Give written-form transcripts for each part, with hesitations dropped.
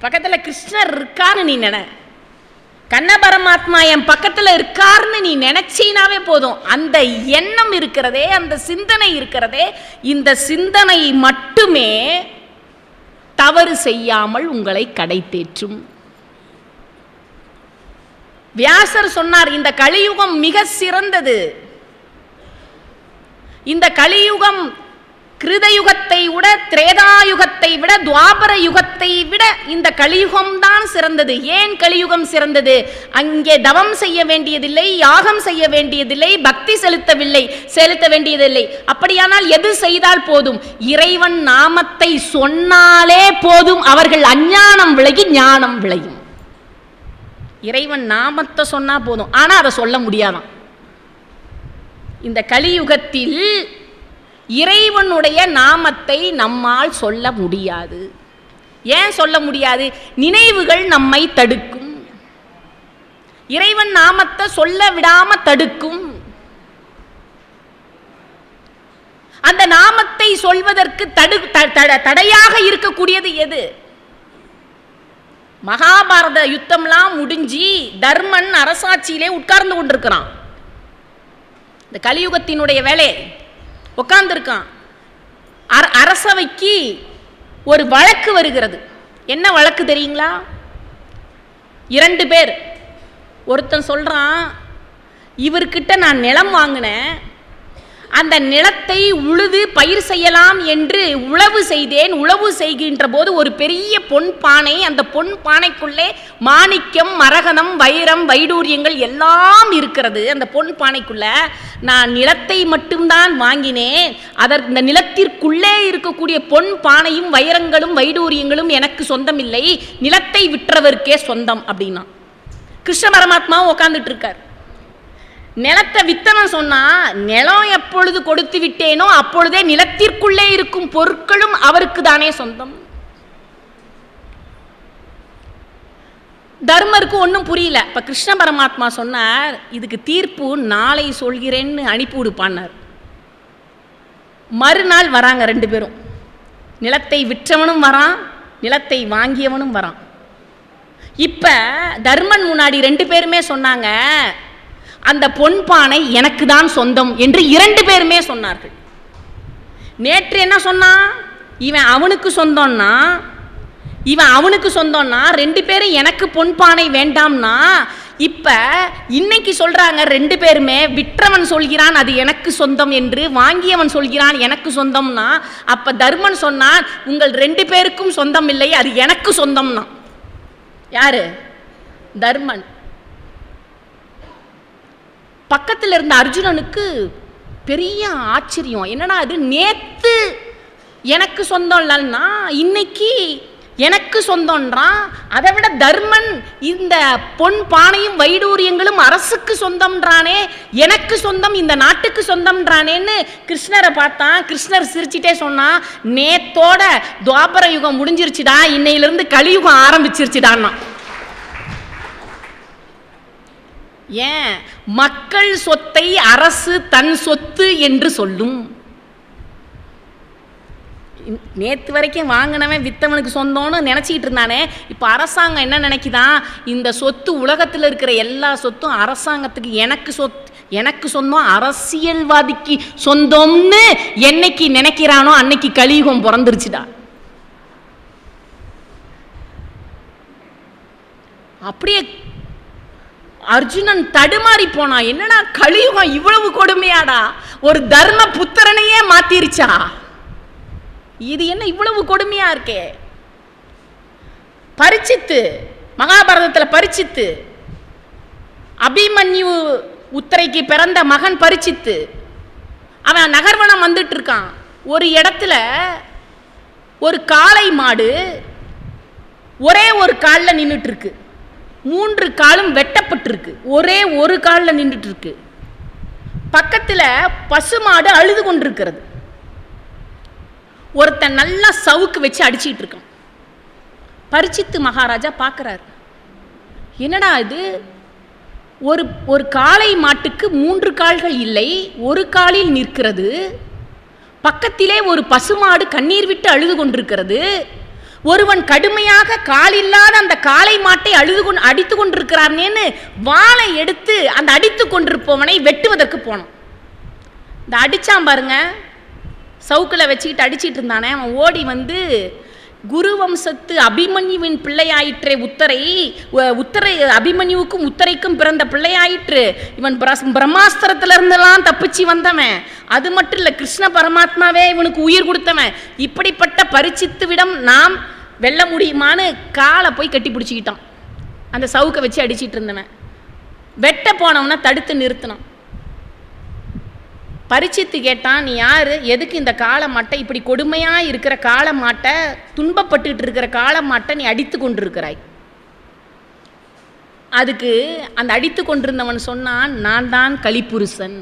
என் பக்கத்தில் கிருஷ்ணர் இருக்கான்னு நீ நினை, கண்ண பரமாத்மா என் பக்கத்தில் இருக்காருன்னு நீ நினைச்சினாவே போதும். அந்த எண்ணம் இருக்கிறதே, அந்த சிந்தனை இருக்கிறதே, இந்த சிந்தனை மட்டுமே தவறு செய்யாமல் உங்களை கடை தேற்றும். வியாசர் சொன்னார், இந்த கலியுகம் மிக சிறந்தது. இந்த கலியுகம் கிருதயுகத்தை விட, திரேதாயுகத்தை விட, துவாபர யுகத்தை விட இந்த கலியுகம் தான் சிறந்தது. ஏன் கலியுகம் சிறந்தது? அங்கே தவம் செய்ய வேண்டியதில்லை, யாகம் செய்ய வேண்டியதில்லை, பக்தி செலுத்த வேண்டியதில்லை. அப்படியானால் எது செய்தால் போதும்? இறைவன் நாமத்தை சொன்னாலே போதும், அவர்கள் அஞ்ஞானம் விலகி ஞானம் விளையும். இறைவன் நாமத்தை சொன்னா போதும். ஆனா அதை சொல்ல முடியாதான். இந்த கலியுகத்தில் இறைவனுடைய நாமத்தை நம்மால் சொல்ல முடியாது. ஏன் சொல்ல முடியாது? நினைவுகள் நம்மை தடுக்கும். இறைவன் நாமத்தை சொல்ல விடாம தடுக்கும். அந்த நாமத்தை சொல்வதற்கு தடையாக இருக்கக்கூடியது எது? மகாபாரத யுத்தம்லாம் முடிஞ்சு தர்மன் அரசாட்சியிலே உட்கார்ந்து கொண்டிருக்கிறான். இந்த கலியுகத்தினுடைய வேலை உட்கார்ந்துருக்கான். அரசவைக்கு ஒரு வழக்கு வருகிறது. என்ன வழக்கு தெரியுங்களா? 2 பேர். ஒருத்தன் சொல்றான், இவர்கிட்ட நான் நிலம் வாங்கினேன், அந்த நிலத்தை உழுது பயிர் செய்யலாம் என்று உழவு செய்தேன். உழவு செய்கின்ற போது ஒரு பெரிய பொன் பானை, அந்த பொன் பானைக்குள்ளே மாணிக்கம், மரகதம், வைரம், வைடூரியங்கள் எல்லாம் இருக்கிறது. அந்த பொன் பானைக்குள்ள நான் நிலத்தை மட்டும்தான் வாங்கினேன். இந்த நிலத்திற்குள்ளே இருக்கக்கூடிய பொன் பானையும் வைரங்களும் வைடூரியங்களும் எனக்கு சொந்தம் இல்லை, நிலத்தை விற்றவருக்கே சொந்தம் அப்படின்னா. கிருஷ்ண பரமாத்மாவும் உட்கார்ந்துட்டு இருக்கார். நிலத்தை வித்தவன் சொன்னா, நிலம் எப்பொழுது கொடுத்து விட்டேனோ அப்பொழுதே நிலத்திற்குள்ளே இருக்கும் பொருட்களும் அவருக்கு தானே சொந்தம். தர்மருக்கு ஒன்றும் புரியல. இப்ப கிருஷ்ண பரமாத்மா சொன்னார், இதுக்கு தீர்ப்பு நாளை சொல்கிறேன்னு அனுப்பிவிடுப்பான்னார். மறுநாள் வராங்க 2 பேரும். நிலத்தை விற்றவனும் வரான், நிலத்தை வாங்கியவனும் வரான். இப்ப தர்மன் முன்னாடி 2 பேருமே சொன்னாங்க, அந்த பொன்பானை எனக்கு தான் சொந்தம் என்று 2 பேருமே சொன்னார்கள். நேற்று என்ன சொன்னான்? இவன் அவனுக்கு சொந்தம்னா, இவன் அவனுக்கு சொந்தம்னா, 2 பேரும் எனக்கு பொன்பானை வேண்டாம்னா. இப்ப இன்னைக்கு சொல்றாங்க 2 பேருமே, விற்றவன் சொல்கிறான் அது எனக்கு சொந்தம் என்று, வாங்கியவன் சொல்கிறான் எனக்கு சொந்தம்னா. அப்ப தர்மன் சொன்னான், உங்கள் 2 பேருக்கும் சொந்தம் இல்லை, அது எனக்கு சொந்தம்னா. யாரு? தர்மன். பக்கத்தில் இருந்த அர்ஜுனனுக்கு பெரிய ஆச்சரியம். என்னடா அது, நேத்து எனக்கு சொந்தம் இல்லைன்னா இன்னைக்கு எனக்கு சொந்தம்ன்றான். அதை விட தர்மன் இந்த பொன் பானையும் வைடூரியங்களும் அரசுக்கு சொந்தம்ன்றானே, எனக்கு சொந்தம், இந்த நாட்டுக்கு சொந்தம்ன்றானேன்னு கிருஷ்ணரை பார்த்தான். கிருஷ்ணர் சிரிச்சிட்டே சொன்னா, நேத்தோட துவாபர யுகம் முடிஞ்சிருச்சுடா, இன்னையிலிருந்து கலியுகம் ஆரம்பிச்சிருச்சுடான்னா. ஏன்? மக்கள் சொத்தை அரசு தன் சொத்து என்று சொல்லும். நேத்து வரைக்கும் வாங்கினவன் வித்தவனுக்கு சொந்தம்னு நினைச்சிட்டு இருந்தானே, இப்ப அரசாங்கம் என்ன நினைக்குதான்? இந்த சொத்து உலகத்தில் இருக்கிற எல்லா சொத்தும் அரசாங்கத்துக்கு எனக்கு சொந்தம், அரசியல்வாதிக்கு சொந்தம்னு என்னைக்கு நினைக்கிறானோ அன்னைக்கு கலியுகம் பிறந்துருச்சுடா. அப்படியே அர்ஜுனன் தடுமாறி போனா. என்னடா கலியுகம் இவ்வளவு கொடுமையாடா, ஒரு தர்ம புத்திரனையே மாத்திருச்சா, இது என்ன இவ்வளவு கொடுமையா இருக்கே. பரிச்சித்து, மகாபாரதத்தில் பரிச்சித்து, அபிமன்யு உத்தரைக்கு பிறந்த மகன் பரிச்சித்து, அவன் நகர்வனம் வந்துட்டு இருக்கான். ஒரு இடத்துல ஒரு காளை மாடு ஒரே ஒரு காலில் நின்றுட்டு இருக்கு, 3 காலும் வெட்டப்பட்டிருக்கு, ஒரே ஒரு காலில் நின்றுட்டு இருக்கு. பக்கத்தில் பசுமாடு அழுது கொண்டிருக்கிறது. ஒருத்தன் நல்லா சவுக்கு வச்சு அடிச்சிட்டு இருக்கான். பரிச்சித்து மகாராஜா பார்க்கிறார், என்னடா இது, ஒரு காளை மாட்டுக்கு 3 கால்கள் இல்லை, ஒரு காலில் நிற்கிறது. பக்கத்திலே ஒரு பசுமாடு கண்ணீர் விட்டு அழுது கொண்டிருக்கிறது. ஒருவன் கடுமையாக கால் இல்லாத அந்த காளை மாட்டை அடித்து கொண்டிருக்கிறானேன்னு வாளை எடுத்து அந்த அடித்து கொண்டிருப்பவனை வெட்டுவதற்கு போனான். இந்த அடிச்சான் பாருங்க, சவுக்கில் வச்சுக்கிட்டு அடிச்சிட்டு இருந்தானே, அவன் ஓடி வந்து குருவம்சத்து அபிமன்யுவின் பிள்ளையாயிற்றே உத்தரை அபிமன்யுவுக்கும் உத்தரைக்கும் பிறந்த பிள்ளையாயிற்று. இவன் பிரம்மாஸ்திரத்துல இருந்தெல்லாம் தப்பிச்சு வந்தவன். அது மட்டும் இல்லை, கிருஷ்ண பரமாத்மாவே இவனுக்கு உயிர் கொடுத்தவன். இப்படிப்பட்ட பரிச்சித்துவிடம் நாம் வெல்ல முடியுமான்னு காலை போய் கட்டி பிடிச்சிக்கிட்டான். அந்த சவுக்கை வச்சு அடிச்சிட்டு இருந்தவன் வெட்ட போனவனை தடுத்து நிறுத்தினான். பரிச்சித்து கேட்டான், நீ யாரு, எதுக்கு இந்த காளை மாட்டை, இப்படி கொடுமையாக இருக்கிற காளை மாட்டை, துன்பப்பட்டு இருக்கிற காளை மாட்டை நீ அடித்து கொண்டிருக்கிறாய்? அதுக்கு அந்த அடித்து கொண்டிருந்தவன் சொன்னான், நான் தான் கலிப்புருஷன்,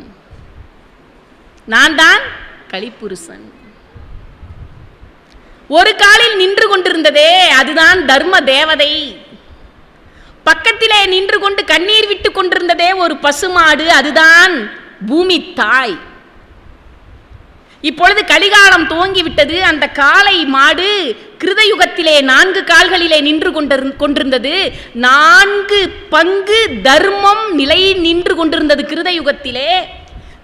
நான் தான் கலிப்புருஷன். ஒரு காலில் நின்று கொண்டிருந்ததே அதுதான் தர்ம தேவதை. பக்கத்திலே நின்று கொண்டு கண்ணீர் விட்டு கொண்டிருந்ததே ஒரு பசுமாடு, அதுதான் பூமி தாய். இப்பொழுது கலிகாலம் துவங்கிவிட்டது. அந்த காளை மாடு கிருதயுகத்திலே 4 கால்களிலே நின்று கொண்டிருந்தது. 4 பங்கு தர்மம் நிலை நின்று கொண்டிருந்தது கிருதயுகத்திலே.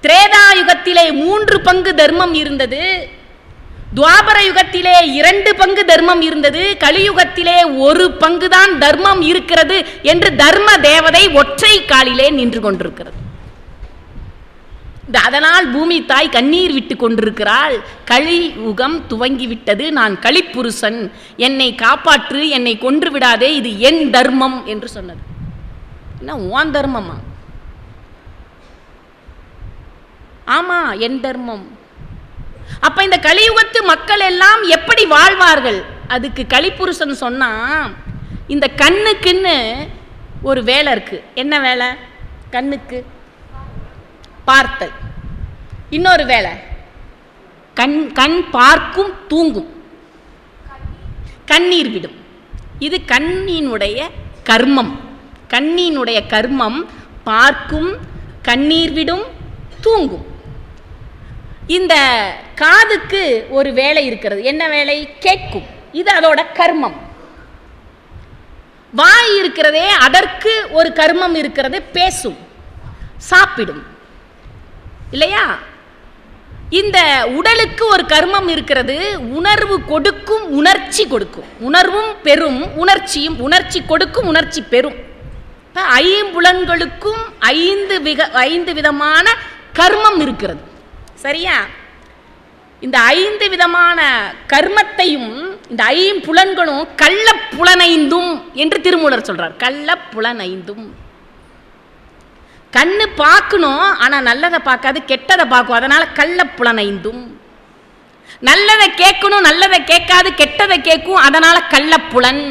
திரேதா யுகத்திலே 3 பங்கு தர்மம் இருந்தது. துவாபர யுகத்திலே 2 பங்கு தர்மம் இருந்தது. கலியுகத்திலே 1 பங்கு தான் தர்மம் இருக்கிறது என்று தர்ம தேவதை ஒற்றை காலிலே நின்று கொண்டிருக்கிறது. அதனால் பூமி தாய் கண்ணீர் விட்டு கொண்டிருக்கிறாள். கலியுகம் துவங்கிவிட்டது, நான் கலிப்புருஷன், என்னை காப்பாற்று, என்னை கொன்று விடாதே, இது என் தர்மம் என்று சொன்னது. என்ன உன் தர்மமா? ஆமா, என் தர்மம். அப்ப இந்த கலியுகத்து மக்கள் எல்லாம் எப்படி வாழ்வார்கள்? அதுக்கு கலிப்புருஷன் சொன்னா, இந்த கண்ணுக்குன்னு ஒரு வேலை இருக்கு. என்ன வேலை? கண்ணுக்கு பார்த்தல். இன்னொரு வேலை, கண் பார்க்கும், தூங்கும், கண்ணீர் விடும். இது கண்ணினுடைய கர்மம். கண்ணினுடைய கர்மம் பார்க்கும், கண்ணீர் விடும், தூங்கும். இந்த காதுக்கு ஒரு வேலை இருக்கிறது. என்ன வேலை? கேட்கும். இது அதோட கர்மம். வாய் இருக்கிறதே, அதற்கு ஒரு கர்மம் இருக்கிறது, பேசும், சாப்பிடும், இல்லையா? இந்த உடலுக்கு ஒரு கர்மம் இருக்கிறது, உணர்வு கொடுக்கும், உணர்ச்சி கொடுக்கும். உணர்வும் பெரும், உணர்ச்சியும். உணர்ச்சி கொடுக்கும், உணர்ச்சி பெறும். ஐம்புலன்களுக்கும் 5 விதமான கர்மம் இருக்கிறது, சரியா? இந்த 5 விதமான கர்மத்தையும் இந்த 5 புலன்களும் கள்ளப்புலனைந்தும் என்று திருமூலர் சொல்றார். கள்ளப்புலனைந்தும். கண்ணு பார்க்கணும், ஆனா நல்லதை பார்க்காது, கெட்டதை பார்க்கும். அதனால கள்ளப்புலனைந்தும். நல்லதை கேட்கணும், நல்லதை கேட்காது, கெட்டதை கேட்கும். அதனால கள்ளப்புலன்.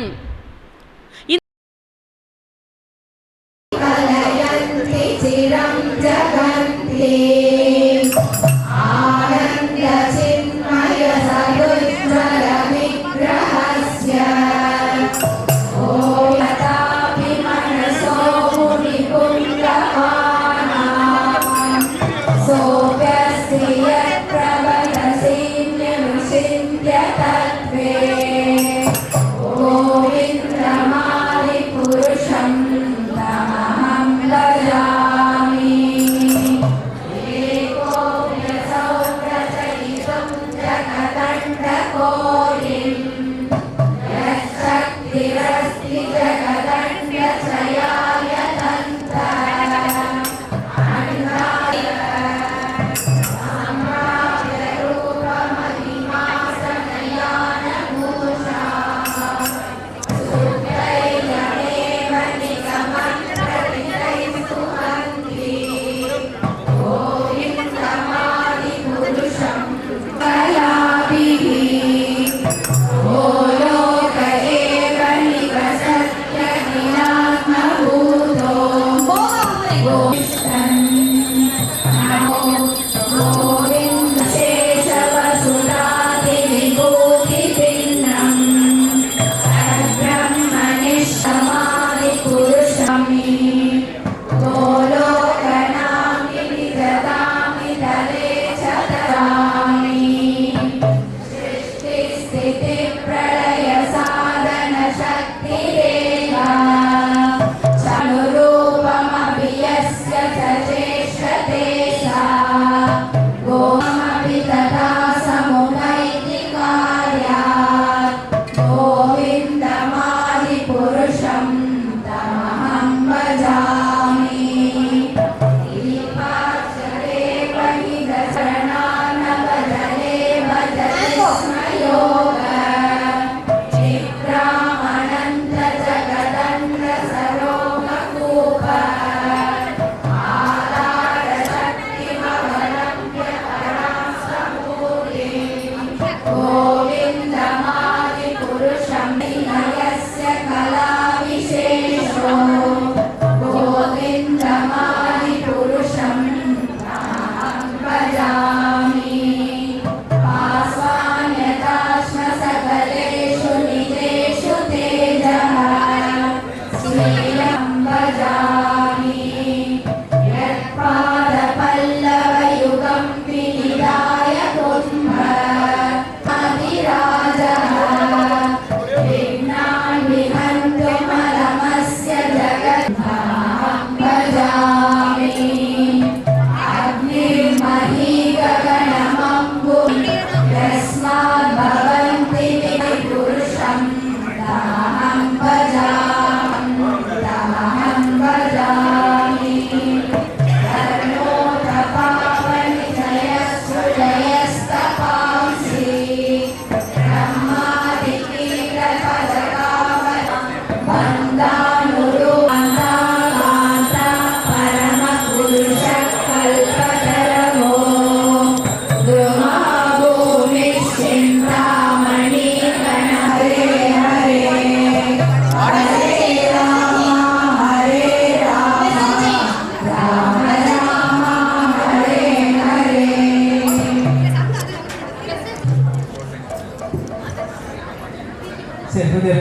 கொஞ்சம்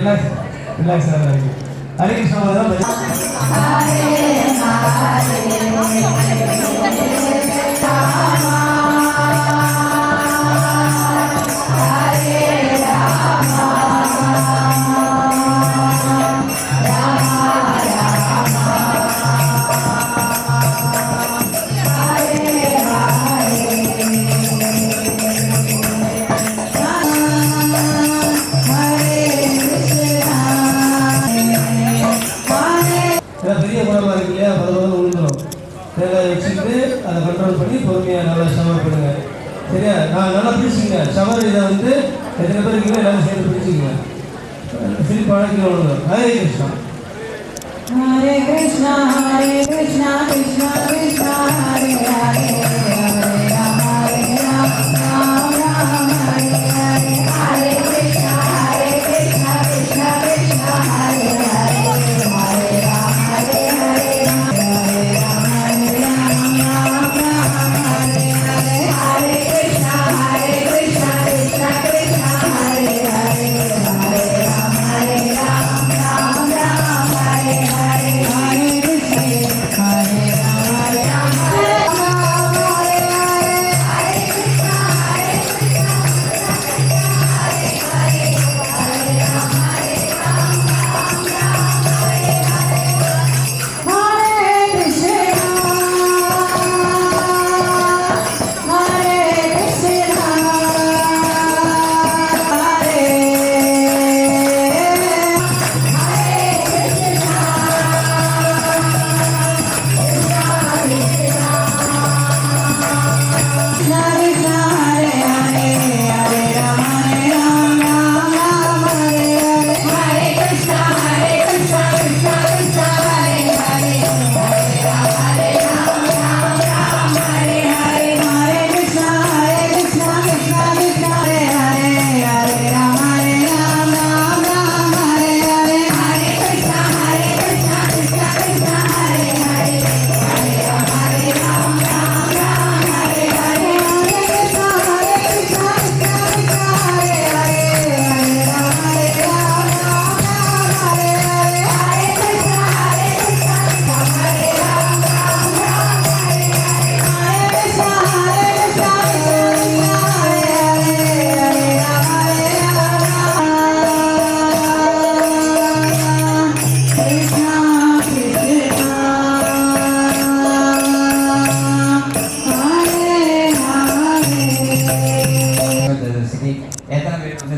ரிலாக்ஸ் ஆகாது. ஹரே கிருஷ்ணா தான் பெரிய குணமாக இருக்கு இல்லையா, பதம் விழுந்துடும். தேங்காய் வச்சுக்கிட்டு அதை கண்ட்ரோல் பண்ணி பொறுமையாக நல்லா ஷவர் பண்ணுங்க. சரியா? நான் நல்லா பிடிச்சிங்க ஷவர். இதை வந்து எத்தனை பேர் இருக்கீங்க எல்லாரும் சேர்ந்து பிடிச்சிங்க. திருப்பி பழக்கிறோம். ஹரே கிருஷ்ணா ஹரே கிருஷ்ணா ஹரே கிருஷ்ணா கிருஷ்ணா கிருஷ்ணா ஹரே ஹரே ஹரே ராம ராம ராம ஹரே ஹரே. ஹரே கிருஷ்ணா கிருஷ்ணா கிருஷ்ணா ஹரே ஹரே ஹரே ராம ஹரே ஹரே ஹரே ராம ராம ராம ஹரே ஹரே. ஹரே கிருஷ்ணா கிருஷ்ணா கிருஷ்ணா ஹரே ஹரே ஹரே ராம ஹரே ராம ராம ராம ஹரே ஹரே. ஹரே கிருஷ்ணா ஹரே ராம ராம ராம ஹரே ஹரே. ஹரே கிருஷ்ணா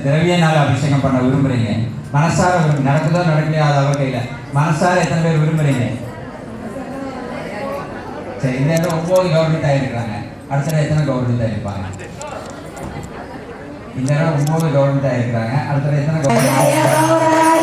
திரவியனால அபிஷேகம் பண்ண விரும்புறீங்க? மனசார விரும்புங்க. நடக்குதோ நடக்கலையோ அது அவர் கையில. மனசார எத்தனை பேர் விரும்புறீங்க? சரி, இந்த நேரம் 9 கவர்மெண்ட் ஆயிருக்கிறாங்க. அடுத்த எத்தனை கவர்மெண்ட் ஆயிருப்பாங்க? இந்த நேரம் 9 கவர்மெண்ட் ஆயிருக்கிறாங்க. அடுத்த எத்தனை கவர்மெண்ட்?